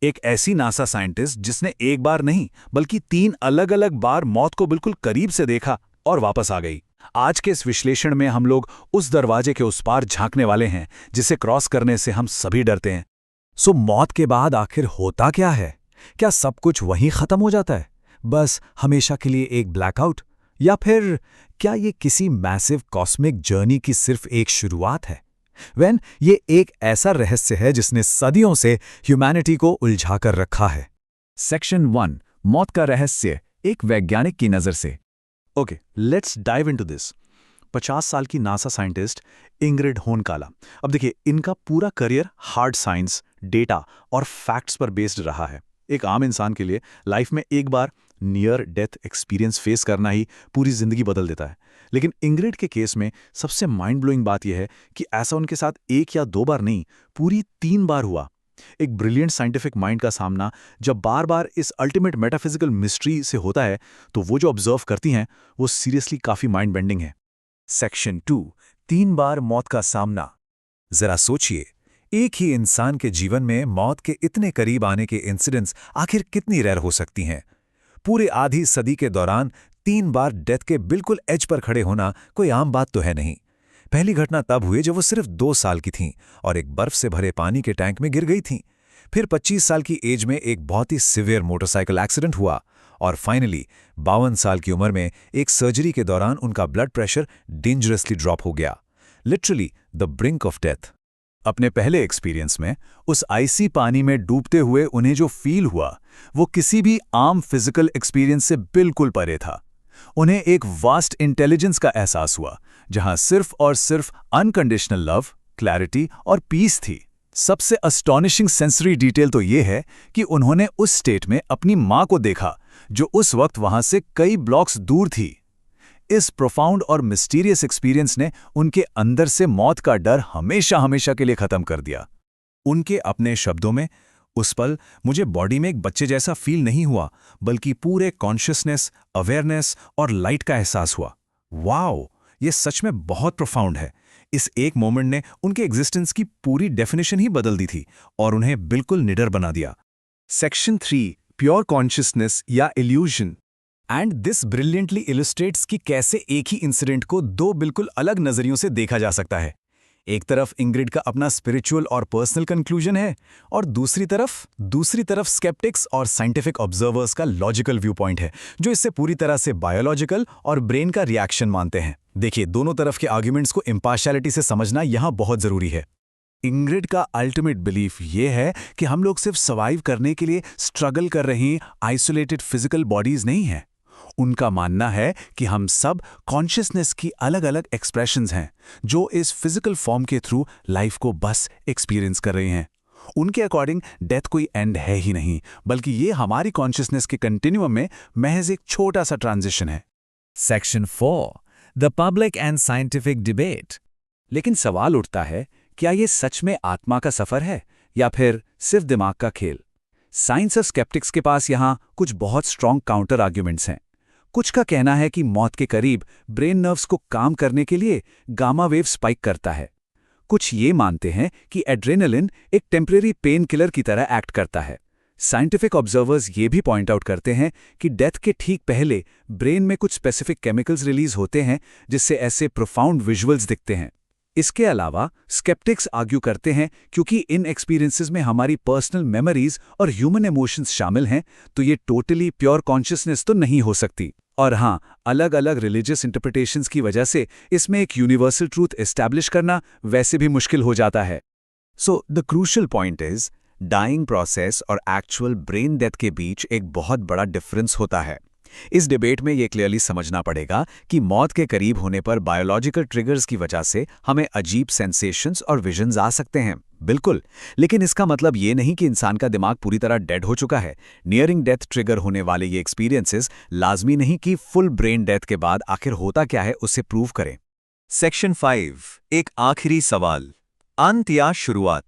एक ऐसी NASA scientist जिसने एक बार नहीं बल्कि 3 अलग-अलग बार मौत को बिल्कुल करीब से देखा और वापस आ गई। आज के इस विश्लेषण में हम लोग उस दरवाजे के उस पार झांकने वाले हैं जिसे क्रॉस करने से हम सभी डरते हैं। सो मौत के बाद आखिर होता क्या है? क्या सब कुछ वहीं खत्म हो जाता है, बस हमेशा के लिए एक ब्लैकआउट? या फिर क्या ये किसी मैसिव कॉस्मिक जर्नी की सिर्फ एक शुरुआत है? ये एक ऐसा रहस्य है जिसने सदियों से ह्यूमैनिटी को उलझा कर रखा है। सेक्शन 1, मौत का रहस्य एक वैज्ञानिक की नज़र से। Okay, let's dive into this. 50 साल की नासा साइंटिस्ट इंग्रिड होनकाला। अब देखिए, इनका पूरा करियर हार्ड साइंस, डेटा और फैक्ट्स पर बेस्ड रहा है। एक आम इंसान के लिए लाइफ में एक बार नियर डेथ एक्सपीरियंस फेस करना ही पूरी जिंदगी बदल देता है। लेकिन इंग्रिड के केस में सबसे माइंड ब्लोइंग बात यह है कि ऐसा उनके साथ 1 या 2 बार नहीं, पूरी 3 बार हुआ। एक ब्रिलियंट साइंटिफिक माइंड का सामना जब बार बार इस अल्टीमेट मेटाफिजिकल मिस्ट्री से होता है, तो वो जो ऑब्जर्व करती हैं वो सीरियसली काफी माइंड बेंडिंग है। सेक्शन 2, 3 बार मौत का सामना। जरा सोचिए, एक ही इंसान के जीवन में मौत के इतने करीब आने के इंसिडेंट्स आखिर कितनी रेयर हो सकती हैं? पूरे आधी सदी के दौरान 3 बार डेथ के बिल्कुल एज पर खड़े होना कोई आम बात तो है नहीं। पहली घटना तब हुई जब वो सिर्फ 2 साल की थीं और एक बर्फ से भरे पानी के टैंक में गिर गई थीं। फिर 25 साल की एज में एक बहुत ही सिवियर मोटरसाइकिल एक्सीडेंट हुआ और फाइनली 52 साल की उम्र में एक सर्जरी के दौरान उनका ब्लड प्रेशर डेंजरसली ड्रॉप हो गया। Literally the brink of death. अपने पहले एक्सपीरियंस में उस आइसी पानी में डूबते हुए उन्हें जो फील हुआ वो किसी भी आम फिजिकल एक्सपीरियंस से बिल्कुल परे था। उन्हें एक वास्ट इंटेलिजेंस का एहसास हुआ जहां सिर्फ और सिर्फ अनकंडीशनल लव, क्लैरिटी और पीस थी। सबसे अस्टॉनिशिंग सेंसरी डिटेल तो ये है कि उन्होंने उस स्टेट में अपनी मां को देखा जो उस वक्त वहां से कई ब्लॉक्स दूर थी। इस प्रोफाउंड और मिस्टीरियस एक्सपीरियंस ने उनके अंदर से मौत का डर हमेशा हमेशा के लिए खत्म कर दिया। उनके अपने शब्दों में, उस पल मुझे बॉडी में एक बच्चे जैसा फील नहीं हुआ, बल्कि पूरे कॉन्शियसनेस, अवेयरनेस और लाइट का एहसास हुआ। वाओ, ये सच में बहुत प्रोफाउंड है। इस एक मोमेंट ने उनके एग्जिस्टेंस की पूरी डेफिनेशन ही बदल दी थी और उन्हें बिल्कुल निडर बना दिया। सेक्शन 3, प्योर कॉन्शियसनेस या illusion. And this brilliantly illustrates कि कैसे एक ही इंसिडेंट को 2 बिल्कुल अलग नजरियों से देखा जा सकता है। एक तरफ इंग्रिड का अपना स्पिरिचुअल और पर्सनल कंक्लूजन है और दूसरी तरफ स्केप्टिक्स और साइंटिफिक ऑब्जर्वर्स का लॉजिकल व्यू पॉइंट है, जो इससे पूरी तरह से बायोलॉजिकल और ब्रेन का रिएक्शन मानते हैं। देखिए, दोनों तरफ के आर्ग्यूमेंट्स को इम्पार्शियलिटी से समझना यहां बहुत जरूरी है। इंग्रिड का अल्टीमेट बिलीफ ये है कि हम लोग सिर्फ सर्वाइव करने के लिए स्ट्रगल कर रही आइसोलेटेड फिजिकल बॉडीज नहीं हैं। उनका मानना है कि हम सब कॉन्शियसनेस की अलग अलग एक्सप्रेशंस हैं जो इस फिजिकल फॉर्म के थ्रू लाइफ को बस एक्सपीरियंस कर रहे हैं। उनके अकॉर्डिंग डेथ कोई एंड है ही नहीं, बल्कि ये हमारी कॉन्शियसनेस के कंटिन्यूम में महज एक छोटा सा ट्रांजिशन है। Section 4, the public and scientific debate. लेकिन सवाल उठता है, क्या ये सच में आत्मा का सफर है या फिर सिर्फ दिमाग का खेल? साइंस और स्केप्टिक्स के पास यहाँ कुछ बहुत स्ट्रॉन्ग काउंटर आर्ग्यूमेंट्स हैं। कुछ का कहना है कि मौत के करीब ब्रेन नर्व्स को काम करने के लिए गामा वेव स्पाइक करता है। कुछ ये मानते हैं कि एड्रेनालिन एक टेम्परेरी पेन किलर की तरह एक्ट करता है। साइंटिफिक ऑब्जर्वर्स ये भी पॉइंट आउट करते हैं कि डेथ के ठीक पहले ब्रेन में कुछ स्पेसिफिक केमिकल्स रिलीज होते हैं जिससे ऐसे प्रोफाउंड विजुअल्स दिखते हैं। इसके अलावा स्केप्टिक्स आर्ग्यू करते हैं क्योंकि इन एक्सपीरियंसेस में हमारी पर्सनल मेमोरीज और ह्यूमन इमोशंस शामिल हैं, तो ये टोटली प्योर कॉन्शियसनेस तो नहीं हो सकती। और हाँ, अलग अलग रिलीजियस इंटरप्रिटेशंस की वजह से इसमें एक यूनिवर्सल ट्रूथ एस्टैब्लिश करना वैसे भी मुश्किल हो जाता है। So the crucial point is, dying process और एक्चुअल ब्रेन डेथ के बीच एक बहुत बड़ा डिफरेंस होता है। इस डिबेट में ये क्लियरली समझना पड़ेगा कि मौत के करीब होने पर बायोलॉजिकल ट्रिगर्स की वजह से हमें अजीब सेंसेशंस और विजन्स आ सकते हैं, बिल्कुल, लेकिन इसका मतलब ये नहीं कि इंसान का दिमाग पूरी तरह डेड हो चुका है। नियरिंग डेथ ट्रिगर होने वाले ये एक्सपीरियंसेस लाजमी नहीं कि फुल ब्रेन डेथ के बाद आखिर होता क्या है उसे प्रूव करें। सेक्शन 5, एक आखिरी सवाल, अंत या शुरुआत।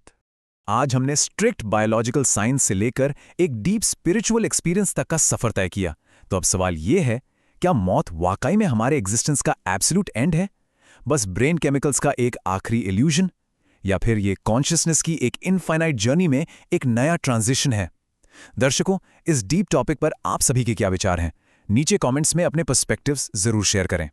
आज हमने स्ट्रिक्ट बायोलॉजिकल साइंस से लेकर एक डीप स्पिरिचुअल एक्सपीरियंस तक का सफर तय किया। तो अब सवाल ये है, क्या मौत वाकई में हमारे एग्जिस्टेंस का एब्सोल्यूट एंड है, बस ब्रेन केमिकल्स का एक आखिरी इल्यूजन, या फिर ये कॉन्शियसनेस की एक इनफाइनाइट जर्नी में एक नया ट्रांजिशन है? दर्शकों, इस डीप टॉपिक पर आप सभी के क्या विचार हैं? नीचे कमेंट्स में अपने पर्सपेक्टिव्स जरूर शेयर करें।